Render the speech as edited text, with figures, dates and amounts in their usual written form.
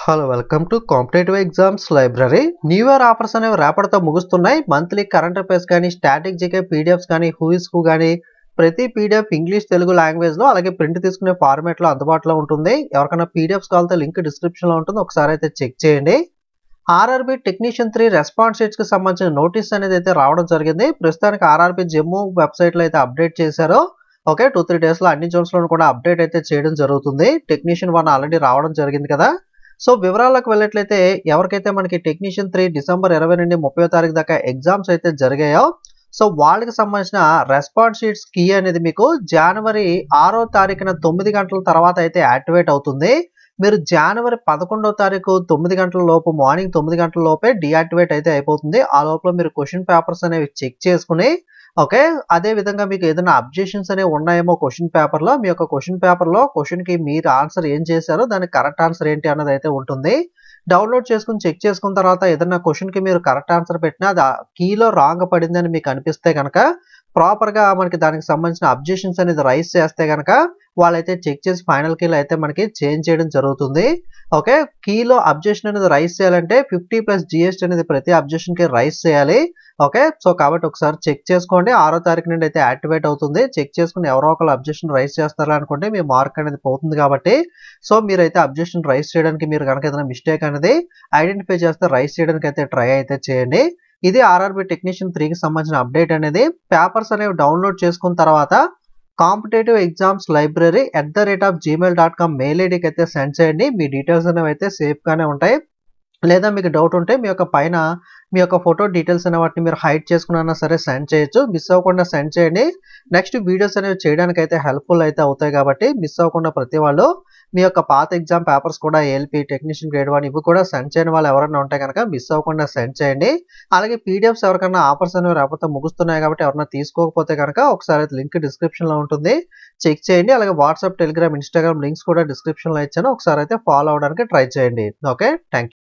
Hello welcome to competitive exams library. New year offers అనేవి రేపటితో ముగుస్తున్నాయి. Monthly current affairs కానీ, static GK PDFs కానీ, who is who కానీ ప్రతి పీడిఎఫ్ ఇంగ్లీష్ తెలుగు లాంగ్వేజ్లో అలాగే ప్రింట్ తీసుకునే ఫార్మేట్లో అందుబాటులో ఉంటుంది. ఎవరికైనా పీడిఎఫ్స్ కావాలంటే లింక్ డిస్క్రిప్షన్లో ఉంటుంది, ఒకసారి అయితే చెక్ చేయండి. ఆర్ఆర్బీ టెక్నీషియన్ 3 రెస్పాన్స్ షీట్స్కి సంబంధించిన నోటీస్ అనేది అయితే రావడం జరిగింది. ప్రస్తుతానికి ఆర్ఆర్బీ జమ్మూ వెబ్సైట్లో అయితే అప్డేట్ చేశారు. ఓకే, 2-3 డేస్లో అన్ని జోన్స్లో కూడా అప్డేట్ అయితే చేయడం జరుగుతుంది. టెక్నీషియన్ 1 ఆల్రెడీ రావడం జరిగింది కదా. సో వివరాలకు వెళ్ళినట్లయితే ఎవరికైతే మనకి టెక్నీషియన్ 3 డిసెంబర్ 20 నుండి 30వ తారీఖు దాకా ఎగ్జామ్స్ అయితే జరిగాయో, సో వాళ్ళకి సంబంధించిన రెస్పాన్స్ షీట్స్ కీ అనేది మీకు జనవరి 6వ తారీఖున 9 గంటల తర్వాత అయితే యాక్టివేట్ అవుతుంది. మీరు జనవరి 11వ తారీఖు 9 గంటల లోపు, మార్నింగ్ 9 గంటల లోపే డియాక్టివేట్ అయితే అయిపోతుంది. ఆ లోపల మీరు క్వశ్చన్ పేపర్స్ అనేవి చెక్ చేసుకుని, ఓకే, అదే విధంగా మీకు ఏదైనా అబ్జెక్షన్స్ అనేవి ఉన్నాయేమో క్వశ్చన్ పేపర్లో, మీ యొక్క క్వశ్చన్ పేపర్లో క్వశ్చన్కి మీరు ఆన్సర్ ఏం చేశారో దానికి కరెక్ట్ ఆన్సర్ ఏంటి అన్నది అయితే ఉంటుంది. డౌన్లోడ్ చేసుకుని చెక్ చేసుకున్న తర్వాత ఏదైనా క్వశ్చన్కి మీరు కరెక్ట్ ఆన్సర్ పెట్టినా అది కీలో రాంగ్ పడిందని మీకు అనిపిస్తే కనుక ప్రాపర్గా మనకి దానికి సంబంధించిన అబ్జెక్షన్స్ అనేది రైజ్ చేస్తే కనుక వాళ్ళైతే చెక్ చేసి ఫైనల్ కీలో అయితే మనకి చేంజ్ చేయడం జరుగుతుంది. ఓకే, కీలో అబ్జెక్షన్ అనేది రైజ్ చేయాలంటే 50+ GST అనేది ప్రతి అబ్జెక్షన్కి రైజ్ చేయాలి. ఓకే, సో కాబట్టి ఒకసారి చెక్ చేసుకోండి. 6వ తారీఖు నుండి అయితే యాక్టివేట్ అవుతుంది. చెక్ చేసుకుని ఎవరో ఒకరు అబ్జెక్షన్ రైజ్ చేస్తారా అనుకుంటే మీ మార్క్ అనేది పోతుంది కాబట్టి, సో మీరైతే అబ్జెక్షన్ రైజ్ చేయడానికి మీరు కనుక ఏదైనా మిస్టేక్ అనేది ఐడెంటిఫై చేస్తే రైజ్ చేయడానికి అయితే ట్రై అయితే చేయండి. ఇది ఆర్ఆర్బీ టెక్నీషియన్ 3కి సంబంధించిన అప్డేట్ అనేది. పేపర్స్ అనేవి డౌన్లోడ్ చేసుకున్న తర్వాత competitive exams library @gmail.com mail ఐడికి అయితే సెండ్ చేయండి. మీ డీటెయిల్స్ అనేవి అయితే సేఫ్గానే ఉంటాయి. లేదా మీకు డౌట్ ఉంటే మీ యొక్క పైన మీ యొక్క ఫోటో డీటెయిల్స్ అనే వాటిని మీరు హైడ్ చేసుకున్నా సరే సెండ్ చేయొచ్చు. మిస్ అవ్వకుండా సెండ్ చేయండి. నెక్స్ట్ వీడియోస్ అనేవి చేయడానికి అయితే హెల్ప్ఫుల్ అయితే అవుతాయి కాబట్టి మిస్ అవ్వకుండా ప్రతి వాళ్ళు మీ యొక్క పాత ఎగ్జామ్ పేపర్స్ కూడా ఏఎల్పీ టెక్నీషియన్ గ్రేడ్ 1 ఇవి కూడా సెండ్ చేయని వాళ్ళు ఎవరైనా ఉంటే కనుక మిస్ అవ్వకుండా సెండ్ చేయండి. అలాగే పీడిఎఫ్స్ ఎవరికైనా ఆఫర్స్ అనేవి రాకపోతే ముగుస్తున్నాయి కాబట్టి ఎవరైనా తీసుకోకపోతే కనుక ఒకసారి లింక్ డిస్క్రిప్షన్లో ఉంటుంది, చెక్ చేయండి. అలాగే వాట్సాప్, టెలిగ్రామ్, ఇన్స్టాగ్రామ్ లింక్స్ కూడా డిస్క్రిప్షన్లో ఇచ్చాను, ఒకసారి అయితే ఫాలో అవడానికి ట్రై చేయండి. Okay, thank you.